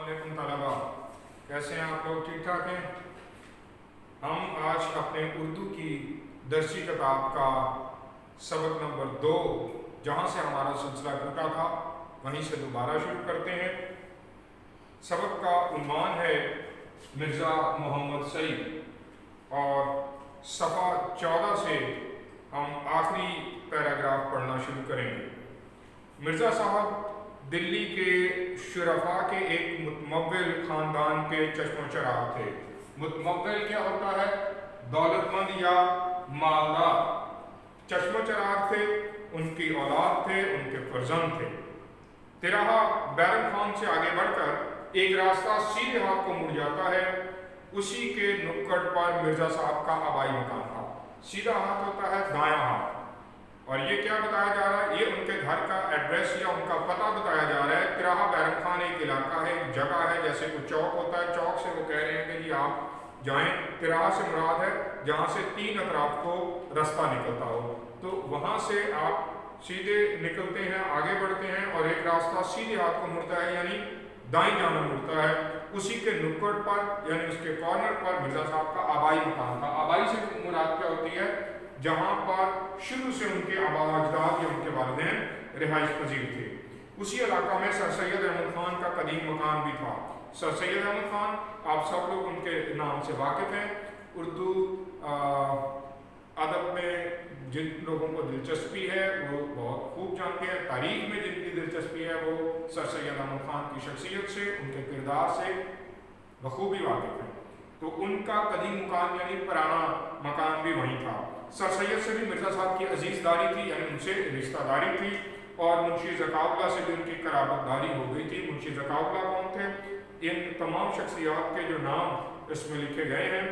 वालेकुम तलबा, कैसे हैं आप लोग? ठीक ठाक हैं? हम आज अपने उर्दू की दर्सी किताब का सबक नंबर 2, जहाँ से हमारा सिलसिला टूटा था वहीं से दोबारा शुरू करते हैं। सबक का उन्वान है मिर्ज़ा मोहम्मद सईद और सफ़ा 14 से हम आखिरी पैराग्राफ पढ़ना शुरू करेंगे। मिर्ज़ा साहब दिल्ली के शुरफा के एक मुतमव्विल ख़ानदान के चश्मो चराग थे। मुतमव्विल क्या होता है? दौलतमंद या मालदार। चश्मो चराग थे, उनकी औलाद थे, उनके फर्जंद थे। तिराहा बैरम खान से आगे बढ़कर एक रास्ता सीधे हाथ को मुड़ जाता है। उसी के नुक्कड़ पर मिर्ज़ा साहब का आबाई मकान था। सीधा हाथ होता है दायां हाथ। और ये क्या बताया जा रहा है? ये उनके घर का एड्रेस या उनका पता बताया जा रहा है। तिराहा बैरम खान एक इलाका है, एक जगह है, जैसे कोई चौक होता है, चौक से वो कह रहे हैं कि जी आप जाएं। तिराहा से मुराद है जहाँ से 3 अतराफ को रास्ता निकलता हो, तो वहाँ से आप सीधे निकलते हैं, आगे बढ़ते हैं और एक रास्ता सीधे हाथ को मुड़ता है, यानी दाएं जाना मुड़ता है। उसी के नुक्कड़ पर यानी उसके कॉर्नर पर मिर्ज़ा साहब का आबाई मकान था। आबाई से मुराद क्या होती है? जहाँ पर शुरू से उनके आबा अजदाद या उनके वालिदैन रिहाइश पजीर थे। उसी इलाका में सर सैयद अहमद खान का कदीम मकान भी था। सर सैयद अहमद खान आप सब लोग उनके नाम से वाकिफ़ हैं। उर्दू अदब में जिन लोगों को दिलचस्पी है वो बहुत खूब जानते हैं। तारीख में जिनकी दिलचस्पी है वो सर सैयद अहमद खान की शख्सियत से, उनके किरदार से बखूबी वाकिफ़ हैं। तो उनका कदीम मकान यानी पुराना मकान भी वहीं था। सर सैयद से भी मिर्ज़ा साहब की अजीज़दारी थी, यानी उनसे रिश्तेदारी थी। और मुंशी ज़काउल्लाह से भी उनकी कराबतदारी हो गई थी। मुंशी ज़काउल्लाह कौन थे? इन तमाम शख्सियात के जो नाम इसमें लिखे गए हैं,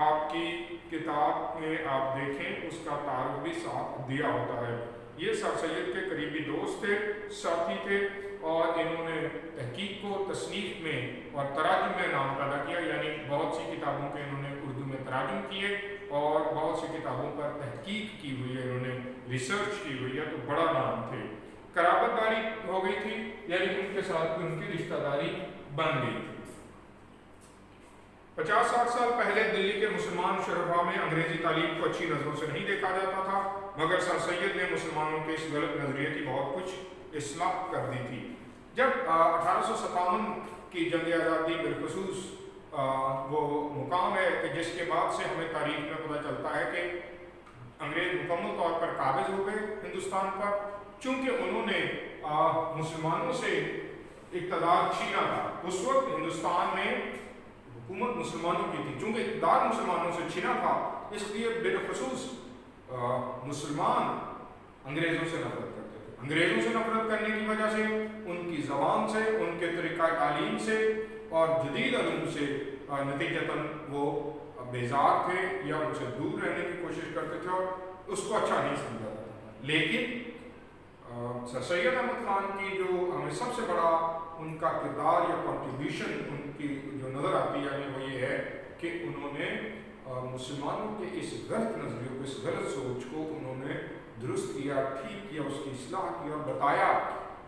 आपकी किताब में आप देखें, उसका तारुफ भी साथ दिया होता है। ये सर सैयद के करीबी दोस्त थे, साथी थे, और इन्होंने तहकीक को तसनीफ़ में और तराजुम में नाम पैदा किया, यानी बहुत सी किताबों के इन्होंने उर्दू में तराजुम किए और बहुत सी किताबों पर तहकीक की हुई है, इन्होंने रिसर्च की हुई है, तो बड़ा नाम थे। कराबतदारी हो गई थी, यानी उनके साथ उनकी रिश्तेदारी बन गई थी। 50-60 साल पहले दिल्ली के मुसलमान शुरफा में अंग्रेजी तालीम को अच्छी नज़रों से नहीं देखा जाता था, मगर सर सैयद ने मुसलमानों के इस गलत नज़रिए की बहुत कुछ इस्लाह कर दी थी। जब 1857 की जंग आज़ादी बिलखुसूस वो मुकाम है कि जिसके बाद से हमें तारीख में पता चलता है कि अंग्रेज मुकम्मल तौर पर काबिज हो गए हिंदुस्तान पर, चूँकि उन्होंने मुसलमानों से इक़्तिदार छीना था। उस वक्त हिंदुस्तान में हुकूमत मुसलमानों की थी, चूँकि इक़्तिदार मुसलमानों से छीना था, इसलिए बिलखुसूस मुसलमान अंग्रेज़ों से नफरत करते थे। अंग्रेज़ों से नफरत करने की वजह से, उनकी ज़बान से, उनके तरीक़ा तालीम से और जदीद इल्म से नतीजतन वो बेजार थे या उनसे दूर रहने की कोशिश करते थे और उसको अच्छा नहीं समझा था। लेकिन सर सैयद अहमद खान की जो हमें सबसे बड़ा उनका किरदार या कॉन्ट्रीब्यूशन उनकी जो नज़र आती है हमें वो ये है कि उन्होंने मुसलमानों के इस गलत नज़रिए को, इस गलत सोच को उन्होंने दुरुस्त किया, ठीक किया, उसकी इस्लाह की और बताया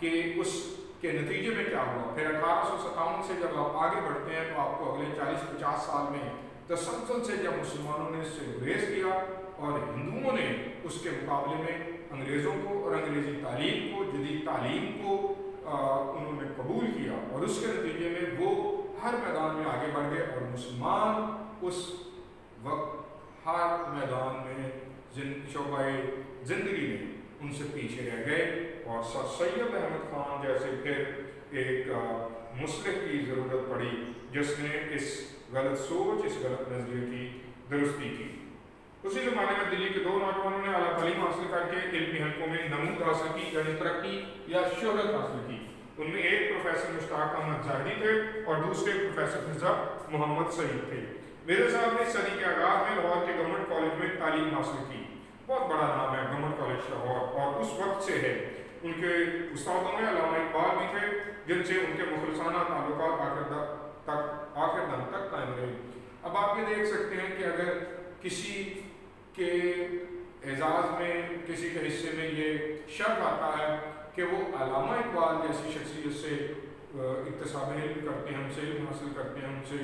कि उसके नतीजे में क्या हुआ। फिर 1857 से जब आप आगे बढ़ते हैं तो आपको अगले 40-50 साल में तसलसल से जब मुसलमानों ने इससे गुरेज किया और हिंदुओं ने उसके मुकाबले में अंग्रेज़ों को और अंग्रेज़ी तालीम को, जदीद तालीम को उन्होंने कबूल किया और उसके नतीजे में वो हर मैदान में आगे बढ़ गए और मुसलमान उस वक्त हर मैदान में शोबाए ज़िंदगी में उनसे पीछे रह गए। और सर सैयद अहमद खान जैसे फिर एक मुस्लिह की ज़रूरत पड़ी जिसने इस गलत सोच, इस गलत नज़रिए की दुरुस्ती की। उसी ज़माने में दिल्ली के 2 नौजवानों ने आला तालीम हासिल करके इल्मी हलकों में नमूद हासिल की, यानी तरक्की या शोहरत हासिल की। उनमें एक प्रोफेसर मुश्ताक अहमद ज़ाहिदी थे और दूसरे प्रोफेसर मिर्ज़ा मोहम्मद सईद थे। मिर्ज़ा साहब ने सदी के आगाज़ में लाहौर के गवर्नमेंट कॉलेज में तालीम हासिल की। बहुत बड़ा नाम है गवर्नमेंट कॉलेज लाहौर, और उस वक्त से है। उनके उस्तादों में अल्लामा इकबाल भी थे, जिनसे उनके मुखलिसाना ताल्लुकात आखिर दम तक कायम रहे। अब आप ये देख सकते हैं कि अगर किसी के एजाज़ में, किसी के हिस्से में ये शर्त आता है कि वो अल्लामा इकबाल जैसी शख्सियत से इक्तिसाब इल्म करते हैं, हमसे इल्म हासिल करते हैं, हमसे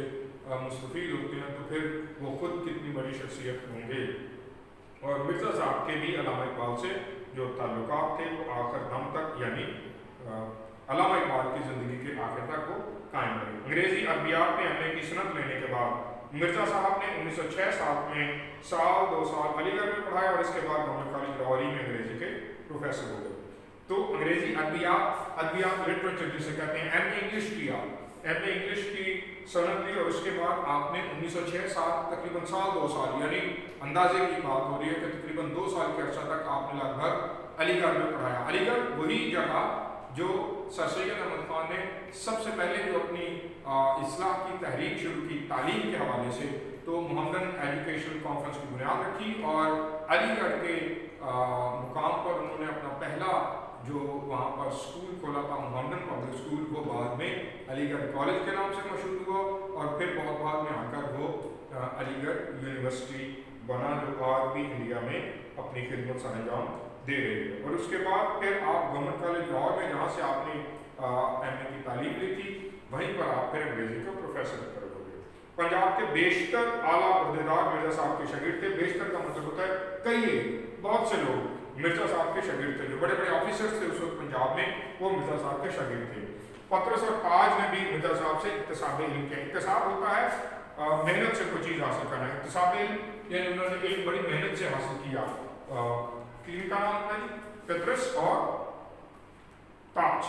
मुस्तफ़ीद होते हैं, तो फिर वो खुद कितनी बड़ी शख्सियत होंगे। और मिर्ज़ा साहब के भी अल्लामा इकबाल से जो ताल्लुकात थे वो आखिर दम तक, यानी अल्लामा इकबाल की ज़िंदगी के आखिर तक वो कायम रहे। अंग्रेज़ी अदबियात में MA की सनद लेने के बाद मिर्ज़ा साहब ने 1906 में साल 2 साल अलीगढ़ में पढ़ाया और इसके बाद गवर्नमेंट कॉलेज लाहौर में अंग्रेज़ी के प्रोफेसर हो गए। तो अंग्रेज़ी अदबियात लिटरेचर जिसे कहते हैं, MA इंग्लिश किया, MA इंग्लिश की सनद ली और उसके बाद आपने 1906 तकरीबन साल 2 साल, यानी अंदाजे की बात हो रही है कि तकरीबन 2 साल के अर्सा तक आपने लगभग अलीगढ़ में पढ़ाया। अलीगढ़ वही जगह जो सर सैयद अहमद खान ने सबसे पहले जो अपनी इस्लाह की तहरीक शुरू की तालीम के हवाले से, तो मोहम्मदन एजुकेशन कॉन्फ्रेंस की बुनियाद रखी और अलीगढ़ के मुकाम पर उन्होंने अपना पहला जो वहाँ पर स्कूल खोला था, मोहम्मदन पब्लिक स्कूल, वो बाद में अलीगढ़ कॉलेज के नाम से मशहूर हुआ और फिर बहुत बाद में आकर वो अलीगढ़ यूनिवर्सिटी बना, जो आज भी इंडिया में अपनी खिदमत सर अंजाम दे रही है। और उसके बाद फिर आप गवर्नमेंट कॉलेज लाहौर में, जहाँ से आपने MA की तालीम ली थी, वहीं पर आप फिर अंग्रेजी के प्रोफेसर हो गए। पंजाब के बेशतर आला अहदेदार मिर्ज़ा साहब के शागिर्द थे। बेशतर का मतलब होता है कई, बहुत से लोग मिर्ज़ा साहब के शागिर्द थे। जो बड़े बड़े ऑफिसर्स थे उस वक्त पंजाब में, वो मिर्ज़ा साहब के शागिर्द थे। पतरस और ताज ने भी मिर्ज़ा साहब से इक्तिसाब इल्म किया। इक्तिसाब होता है मेहनत से कोई चीज़ हासिल करना है। इक्तिसाब इल्म यानी उन्होंने एक बड़ी मेहनत से हासिल किया। इनका नाम है पतरस और ताज।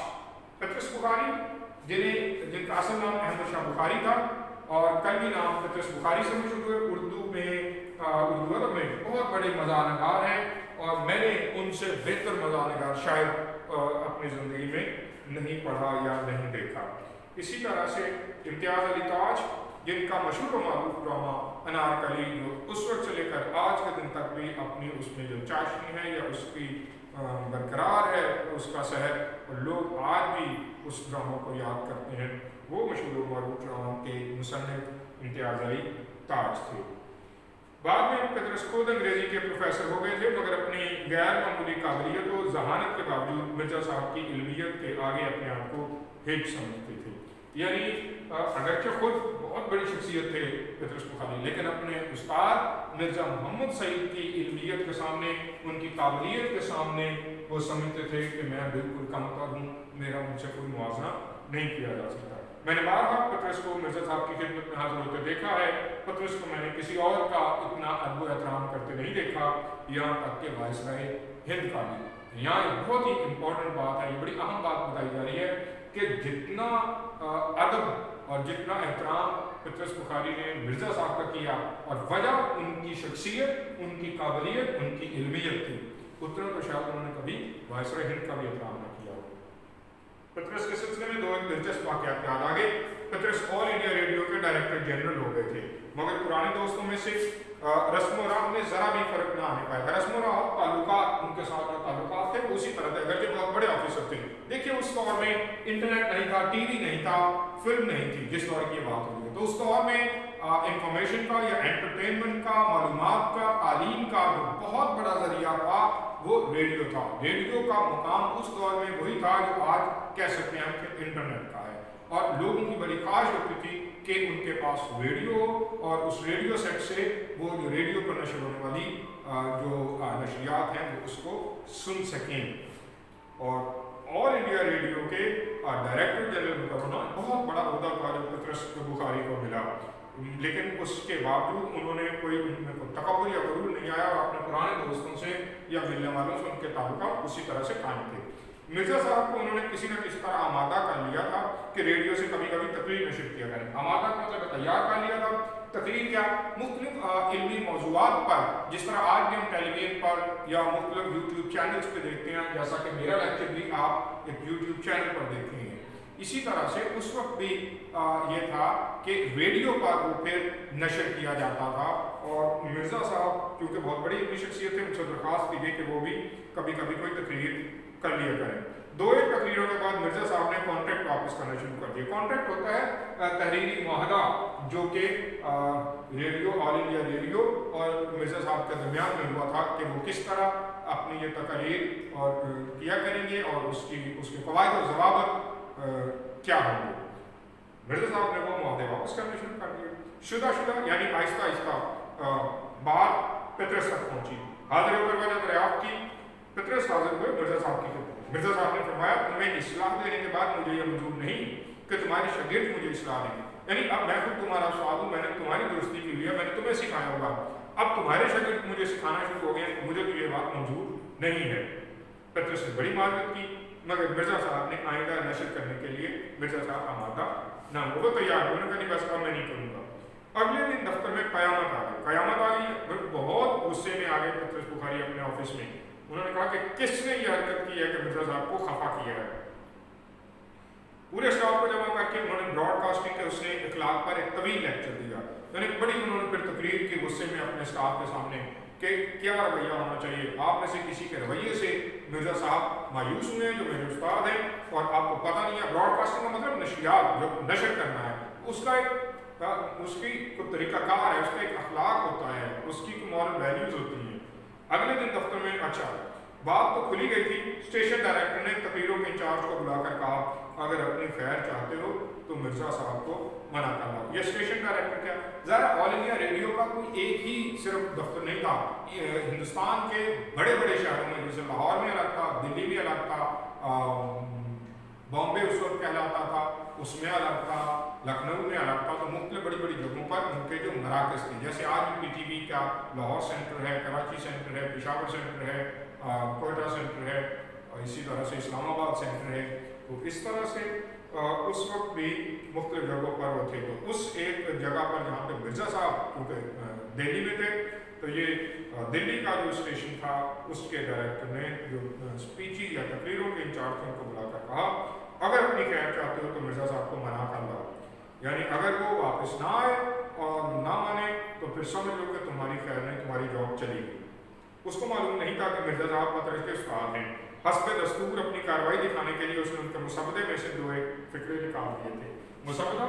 पतरस बुखारी, जिनका असल नाम अहमद शाह बुखारी था और कलमी नाम पतरस बुखारी से मशहूर हुए। उर्दू अदब में बहुत बड़े मज़ाहनगार हैं और मैंने उनसे बेहतर मज़ाहनगार शायद अपनी ज़िंदगी में नहीं पढ़ा या नहीं देखा। इसी तरह से इम्तियाज़ अली ताज, जिनका मशहूर व मारूफ ड्रामा अनारकली, जो उस वक्त से लेकर आज के दिन तक भी अपनी उसमें जो चाशनी है या उसकी बरकरार है, उसका सहर, और लोग आज भी उस ड्रामा को याद करते हैं, वो मशहूर व मारूफ ड्रामा के मुसन्निफ इम्तियाज़ अली ताज थे। बाद में पतरस खुद अंग्रेज़ी के प्रोफेसर हो गए थे, मगर अपनी गैर मामूली काबिलियत और जहानत के बावजूद मिर्ज़ा साहब की इल्मियत के आगे अपने आप को हिट समझते थे। यानी अगरचे खुद बहुत बड़ी शख्सियत थे पतरस बुखारी, लेकिन अपने उस्ताद मिर्ज़ा मोहम्मद सईद की इल्मियत के सामने, उनकी काबिलियत के सामने वो समझते थे कि मैं बिल्कुल कमतर हूँ, मेरा मुझसे कोई मुआवजा नहीं किया जा सकता। मैंने बार-बार पतरस को मिर्ज़ा साहब की खिदमत में हाजिर होते देखा है। पतरस को मैंने किसी और का इतना अदब एहतराम करते नहीं देखा, यहाँ तक के वायसराय हिंद का भी। यहाँ एक बहुत ही इम्पोर्टेंट बात है, ये बड़ी अहम बात बताई जा रही है कि जितना अदब और जितना एहतराम पतरस बुखारी ने मिर्ज़ा साहब का किया, और वजह उनकी शख्सियत, उनकी काबिलियत, उनकी इल्मियत थी, उतना तो शायद उन्होंने कभी वायसराय हिंद का भी एहतराम न किया हो। पतरस के सिलसिले में 2 दिलचस्प वाक़यात याद आ गए। पतरस ऑल इंडिया रेडियो के डायरेक्टर जनरल हो गए थे, मगर पुराने दोस्तों में से रस्म और राह में ज़रा भी फ़र्क ना आने पाया। रस्म और राह ताल्लुकात, उनके साथ जो ताल्लुकात थे उसी तरह थे, अगरचे बहुत बड़े ऑफिसर थे। देखिए उस दौर में इंटरनेट नहीं था, TV नहीं था, फिल्म नहीं थी, जिस दौर की बात हो रही है, तो उस दौर में इंफॉर्मेशन का या एंटरटेनमेंट का, मालूमात का, तालीम का जो बहुत बड़ा जरिया था वो रेडियो था। रेडियो का मुकाम उस दौर में वही था जो आज कह सकते हैं कि इंटरनेट का है, और लोगों की बड़ी ख्वाहिश होती थी कि उनके पास रेडियो, और उस रेडियो सेट से वो जो रेडियो पर नशर होने वाली जो नशरियात हैं वो उसको सुन सकें। और ऑल इंडिया रेडियो के डायरेक्टर जनरल का होना बहुत बड़ा ओहदा था जो पतरस बुखारी को मिला, लेकिन उसके बावजूद उन्होंने कोई उनमें कोई तकब्बुर या गुरूर नहीं आया, और अपने पुराने दोस्तों से या मिलने वालों से उनके ताल्लुकात उसी तरह से कायम थे। मिर्ज़ा साहब को उन्होंने किसी न किसी तरह आमादा कर लिया था कि रेडियो से कभी कभी तकरीर नशर किया करें। आमादा का मतलब तैयार कर लिया था। तकरीर क्या, मुख्तलिफ इल्मी मौज़ूआत पर, जिस तरह आज भी हम टेलीविजन पर या मुख्तलिफ यूट्यूब चैनल्स पे देखते हैं, जैसा कि मेरा लेक्चर भी आप एक यूट्यूब चैनल पर देखते हैं, इसी तरह से उस वक्त भी ये था कि रेडियो पर वो फिर नशर किया जाता था। और मिर्ज़ा साहब क्योंकि बहुत बड़ी इतनी शख्सियत है, उनसे दरख्वास्त की गई कि वो भी कभी कभी कोई तकरीर कर लिया करें। 2-1 तकरीरों के बाद मिर्ज़ा साहब ने कॉन्ट्रैक्ट वापस करना शुरू कर दिया। कॉन्ट्रैक्ट होता है तहरीरी मुआहदा, जो कि रेडियो, ऑल इंडिया रेडियो और मिर्ज़ा साहब के दरमियान में हुआ था कि वो किस तरह अपनी ये तकरीर और किया करेंगे और उसके फ़वाइद और ज़वाबित क्या होंगे। मिर्जा साहब ने वो मुआहदे वापस करने शुरू कर दिए। शुदा यानी आहिस्ता आहिस्ता बात पतरस तक पहुंची। हाजिर होकर मैंने दरियाफ्त की, पतरस हाजिर हुए मिर्जा साहब की खिदमत। मिर्जा साहब ने फरमाया, तुम्हें इस्लाह देने के बाद मुझे यह मंजूर नहीं कि तुम्हारे शागिर्द मुझे इस्लाह दें, यानी अब मैं खुद तुम्हारा उस्ताद हूँ, मैंने तुम्हारी दुरुस्ती की हुई है, मैंने तुम्हें सिखाया होगा, अब तुम्हारे शागिर्द मुझे सिखाना शुरू हो गए, मुझे तो ये बात मंजूर नहीं है। पतरस ने बड़ी माजरत की, मगर मिर्जा साहब ने आइंदा नशर करने के लिए मिर्जा साहब आमादा ना वो तैयार, उन्होंने कहा नहीं बस अब मैं नहीं करूँगा। अगले दिन दफ्तर में कयामत आ गई। कयामत आ गई, बहुत गुस्से में आ गए पतरस बुखारी अपने ऑफिस में। उन्होंने कहा कि किसने ये हरकत की है कि मिर्जा साहब को खफा किया है। पूरे स्टाफ को जमा करके उन्होंने ब्रॉडकास्टिंग के उसने इखलाक पर एक तवील लेक्चर दिया, यानी बड़ी उन्होंने फिर तकरीर की गुस्से में अपने स्टाफ के सामने कि क्या रवैया होना चाहिए, आप में से किसी के रवैये से मिर्जा साहब मायूस हुए हैं जो मेरे उस्ताद हैं और आपको पता नहीं है। ब्रॉडकास्टिंग का मतलब नशरियात, जो नशर करना है, उसका एक उसकी कोई तरीकाकार है, उसका एक अखलाक होता है, उसकी कोई मॉरल वैल्यूज होती हैं। अगले दिन दफ्तर में अच्छा बात तो खुली गई थी। स्टेशन डायरेक्टर ने तकरीरों के इंचार्ज को बुलाकर कहा, अगर अपनी खैर चाहते हो तो मिर्जा साहब को मना करना। ये स्टेशन डायरेक्टर क्या, ज़रा ऑल इंडिया रेडियो का कोई एक ही सिर्फ दफ्तर नहीं था, हिंदुस्तान के बड़े बड़े शहरों में, जैसे लाहौर में अलग था, दिल्ली में अलग था, बॉम्बे उस वक्त कहलाता था, उसमें अलग था, लखनऊ में अलग था, तो मुख्तलिफ बड़ी बड़ी जगहों पर उनके जो मराकज़ थे, जैसे आज PTV का लाहौर सेंटर है, कराची सेंटर है, पेशावर सेंटर है, कोयटा सेंटर है, इसी तरह से इस्लामाबाद सेंटर है। तो इस तरह से उस वक्त भी मुख्तलिफ जगहों पर वो थे। तो उस एक जगह पर जहाँ पे मिर्जा साहब क्योंकि दिल्ली में थे, तो ये दिल्ली का जो स्टेशन था उसके डायरेक्टर ने जो स्पीचेज या तकरीरों के इंचार्ज थे उनको बुलाकर कहा, अगर अपनी खैर चाहते हो तो मिर्जा साहब को मना कर लो, यानी अगर वो वापस ना आए और ना माने तो फिर समझ लो कि तुम्हारी खैर नहीं, तुम्हारी जॉब चली गई। उसको मालूम नहीं था कि मिर्जा साहब पतरस के उस्ताद हैं। हस्ब दस्तूर अपनी कार्रवाई दिखाने के लिए उसने उनके मुसब्दे में से दो एक फिक्रे निकाल दिए थे। मुसब्दा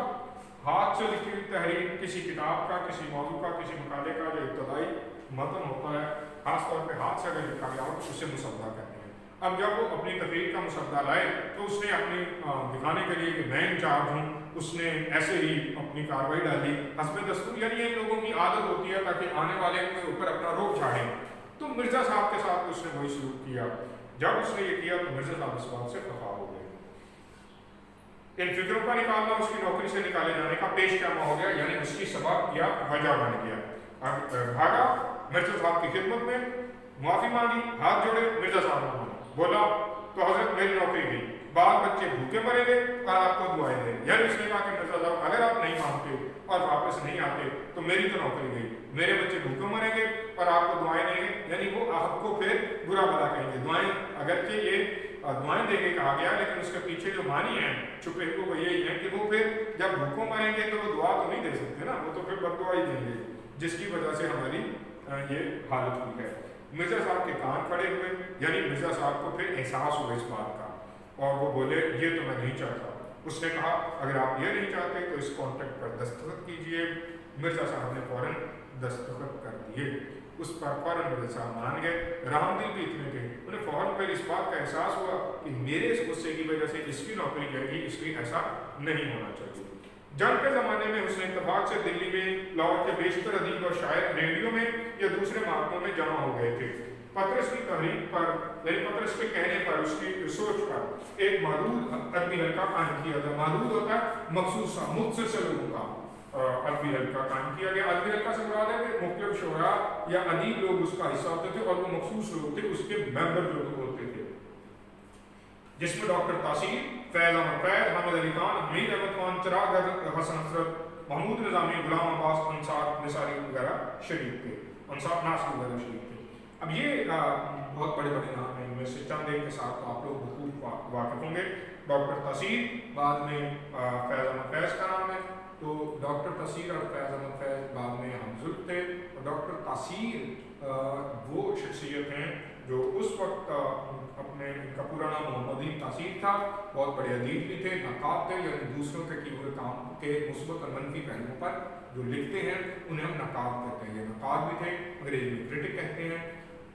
हाथ से लिखी हुई तहरीर, किसी किताब का, किसी मौजू का, किसी मकाले का जो इब्तदाई मतन होता है, खासतौर पर हाथ से अगर लिखा गया हो तो उसे मुसब्दा कहते हैं। अब जब वो अपनी तकरीर का मुसब्दा लाए तो उसने अपनी दिखाने के लिए कि मैं इंचार्ज हूँ, उसने ऐसे ही अपनी कार्रवाई डाली हस्ब दस्तूर, यानी इन लोगों की आदत होती है ताकि आने वाले के ऊपर अपना रोक झाड़ें। तो मिर्जा साहब के साथ उसने वही शुरू किया। जब उसने ये किया तो मिर्जा साहब इस बात से खफा हो गए। इन फिक्रों का निकालना उसकी नौकरी से निकाले जाने का पेशनामा हो गया, यानी उसकी सबब या वजह बन गया। अब भागा मिर्जा साहब की खिदमत में, माफ़ी मांगी, हाथ जोड़े, मिर्जा साहब ने माना, बोला तो हजरत मेरी नौकरी गई, बाल बच्चे भूखे मरेंगे और आपको दुआएं दें। यानी उसने कहा कि मिर्जा साहब अगर आप नहीं मानते और वापस नहीं आते तो मेरी तो नौकरी गई, मेरे बच्चे भूखे मरेंगे और आपको दुआएं देंगे, यानी वो आपको फिर बुरा भला कहेंगे। दुआएं अगरचे ये दुआएं देंगे कहा गया, लेकिन उसके पीछे जो मानी है छुपे वो यही है कि वो फिर जब भूखों मरेंगे तो वो दुआ तो नहीं दे सकते ना, वो तो फिर बददुआ ही देंगे, जिसकी वजह से हमारी ये हालत हुई है। मिर्जा साहब के कान खड़े हुए, यानी मिर्जा साहब को फिर एहसास हुआ इस बात का, और वो बोले ये तो मैं नहीं चाहता। उसने कहा अगर आप ये नहीं चाहते तो इस कॉन्ट्रैक्ट पर दस्तखत कीजिए। मिर्जा साहब ने फौरन दस्तखत कर दिए, उस पर फौरन मिर्जा साहब मान गए। रहमदिल भी इतने थे, उन्हें फौरन फिर इस बात का एहसास हुआ कि मेरे इस गुस्से की वजह से इसकी नौकरी जाएगी, इसलिए ऐसा नहीं होना चाहिए। जंग के ज़माने में उसने इत्तफाक से दिल्ली में लाहौर के बेशतर अदीब और शायर रेडियो में या दूसरे मार्गों में जमा हो गए थे। पतरस की तहरीक पर, यानी पतरस के कहने पर, उसकी सोच पर एक महदूद अदबी हल्का कायम किया गया। महदूद होता है मखसूस, मुख्तसर से लोगों का अदबी हल्का कायम किया गया। अदबी हल्का से मुराद है कि मुख्तलिफ शुरा या अदीब लोग उसका हिस्सा होते थे और वो मखसूस लोग थे, उसके मेंबर जो होते थे, जिसमें डॉक्टर तासीर, फैज़ अहमद फैज़, हामिद अली खान, हमीद अहमद खान, चिराग हसन हसरत, महमूद निज़ामी, गुलाम अब्बास अंसार निसारी वगैरह शरीक थे, अंसार नासिर वगैरह शरीक थे। अब ये बहुत बड़े बड़े नाम हैं, इनमें से चंद एक के साथ आप लोग बखूब वाकिफ होंगे। डॉक्टर तासीर, बाद में फैज़ अहमद फैज़ का नाम है, तो डॉक्टर तासीर और फैज़ अहमद फैज़ बाद में हमजुल थे। और डॉक्टर तासीर वो शख्सियत हैं जो उस वक्त अपने, इनका पूरा नाम मोहम्मद तासीर था, बहुत बड़े अदीब भी थे, नक़ाब थे, यानी दूसरों के किए हुए काम के मुस्बत और मनफी पहलुओं पर जो लिखते हैं उन्हें हम नक़ाब कहते हैं। ये नक़ाब भी थे, अंग्रेजी में क्रिटिक कहते हैं।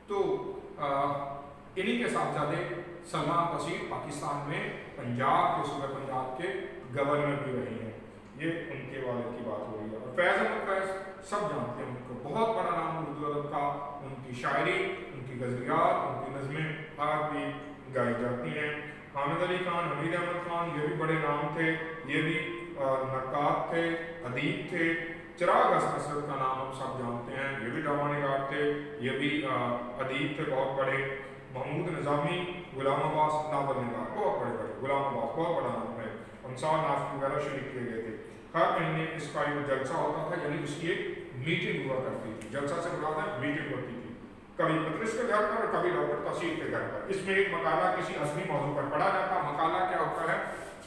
तो इन्हीं के साहबजादे सलमान तसीर पाकिस्तान में पंजाब के सूबे पंजाब के गवर्नर भी रहे हैं। ये उनके वालिद की बात हो रही है। और फैज़ अहमद फैज़ सब जानते हैं उनको, बहुत बड़ा नाम उर्दू अदब का, उनकी शायरी, उनकी गज़लियात, उनकी नज़में आज भी गाई जाती हैं। हामिद अली खान, हमीद अहमद खान, ये भी बड़े नाम थे, ये भी नक्कात थे, अदीब थे। चिराग असद का नाम हम सब जानते हैं, ये भी ड्रामानिगार थे, ये भी अदीब थे बहुत बड़े। महमूद निज़ामी, गुलाम अब्बास नावल निगार, बहुत बड़े बड़े, गुलाम अब्बास बहुत बड़ा नाम है, अंसार नाफ वगैरह शरीक किए गए थे। हर महीने इसका एक जलसा होता था, यानी उसकी एक मीटिंग हुआ करती थी। जलसा से मुराद है मीटिंग होती थी, कभी पत्रिस के घर पर और कभी डॉक्टर तसीर के घर पर। इसमें एक मकाला किसी असली मौजू पर पढ़ा जाता। मकाला क्या होता है?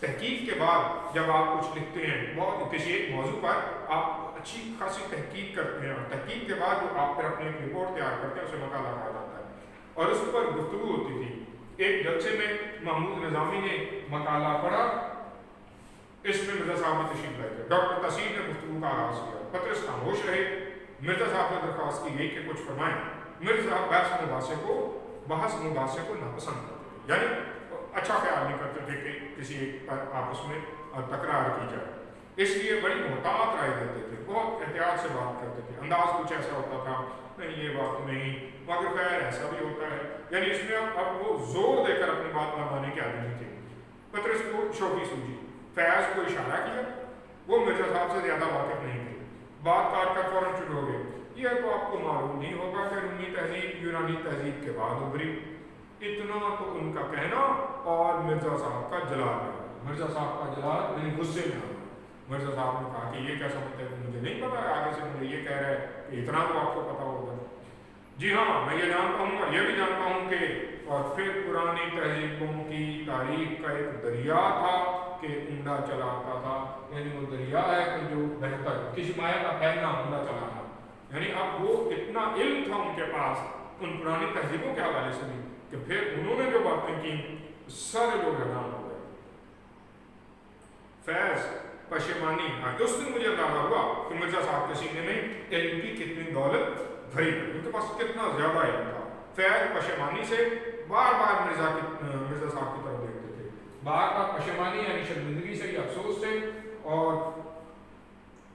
तहकीक के बाद जब आप कुछ लिखते हैं, बहुत किसी एक मौजू पर आप अच्छी खासी तहकीक करते हैं, और तहकीक के बाद जो आप फिर अपनी रिपोर्ट तैयार करते हैं, उसे मकाला कहा जाता है। और उस पर गुफ्तगू होती थी। एक जलसे में महमूद निज़ामी ने मकाला पढ़ा, इसमें मिर्जा साहब ने तशरीफ लाए थे। डॉक्टर तसीर ने गुफ्तगू का आगाज किया, पत्रिस खामोश रहे। मिर्जा साहब ने दरख्वास्त की गई कि कुछ फरमाएं। मिर्जा साहब बहस मुबासे को नापसंद करते थे, यानी अच्छा ख्याल नहीं करते थे कि किसी एक पर आपस में तकरार की जाए, इसलिए बड़ी मोहतात राय देते थे, बहुत एहतियात से बात करते थे। अंदाज कुछ ऐसा होता था, नहीं ये बात नहीं, मगर खैर ऐसा भी होता है, यानी इसमें अब वो जोर देकर अपनी बात मनवाने के आदमी थे। पत्रिस को शौकी सूझी, फैज़ को इशारा किया, वो मिर्जा साहब से ज़्यादा वाकिफ नहीं थे, बात काट कर फौरन शुरू हो गए। यह तो आपको मालूम नहीं होगा कि रूमी तहजीब यूनानी तहजीब के बाद उभरी, इतना तो उनका कहना और मिर्जा साहब का जलाल में, मिर्जा साहब का जलाल यानी गुस्से में आ गया। मिर्जा साहब ने कहा कि ये क्या समझते हैं, मुझे नहीं पता है, आगे से मुझे ये कह रहा है कि इतना तो आपको पता होगा। जी हाँ, मैं ये जानता हूँ और ये भी जानता हूँ कि और फिर पुरानी तहजीबों की तारीख का एक दरिया था कि उमड़ा चलाता था, यानी वो दरिया है कि जो बहता है, किसी माया का फैलना उमड़ा चला था, यानी अब वो इतना इल्म था उनके पास उन पुरानी तहजीबों के हवाले से भी कि फिर उन्होंने जो बातें की सारे लोग हैरान हो गए। फैज़ पशेमानी, उस दिन मुझे अंदाजा हुआ कि मिर्जा साहब के सीने में इल्म की कितनी दौलत भरी है, उनके पास कितना ज्यादा इल्म था। फैज़ पशेमानी से बार बार मिर्जा साहब की तरफ देखते थे, बार बार पशेमानी यानी शर्मिंदगी से या अफसोस से, और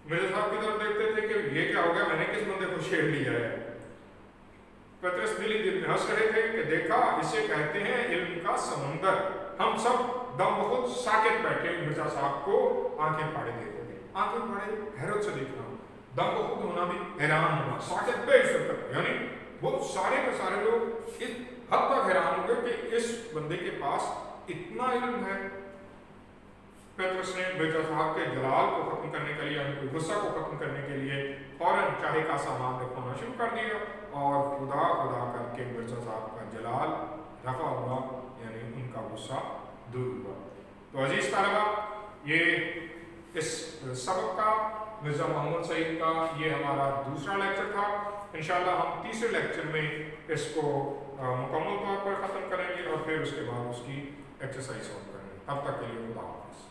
मिर्जा साहब की तरफ देखते थे कि ये क्या हो गया, मैंने किस बंदे को छेड़ लिया है। पत्रिस दिल में हंस रहे थे कि देखा, इसे कहते हैं इल्म का समंदर। हम सब दम बहुत साकित बैठे, मिर्जा साहब को आंखें फाड़े देखते थे, आंखें फाड़े हैरत से देखना, दम बहुत होना भी हैरान होना, साकित बेइज्जत, यानी वो सारे के सारे लोग इस हद तक हैरान हो गए कि इस बंदे के पास इतना इल्म है। पत्रिस ने मिर्जा साहब के जलाल को खत्म करने के लिए, उनके गुस्सा को खत्म करने के लिए फौरन चाय का सामान रखवाना शुरू कर दिया, और खुदा करके मिर्जा साहब का जलाल रफा हुआ, यानी उनका गुस्सा दूर हुआ। तो अजीज तलबा, ये इस सबक का मिर्जा मोहम्मद सईद का ये हमारा दूसरा लेक्चर था। इंशाअल्लाह हम तीसरे लेक्चर में इसको मुकम्मल तौर पर ख़त्म करेंगे और फिर उसके बाद उसकी एक्सरसाइज करेंगे। तब तक के लिए खुदा हाफ़िज़।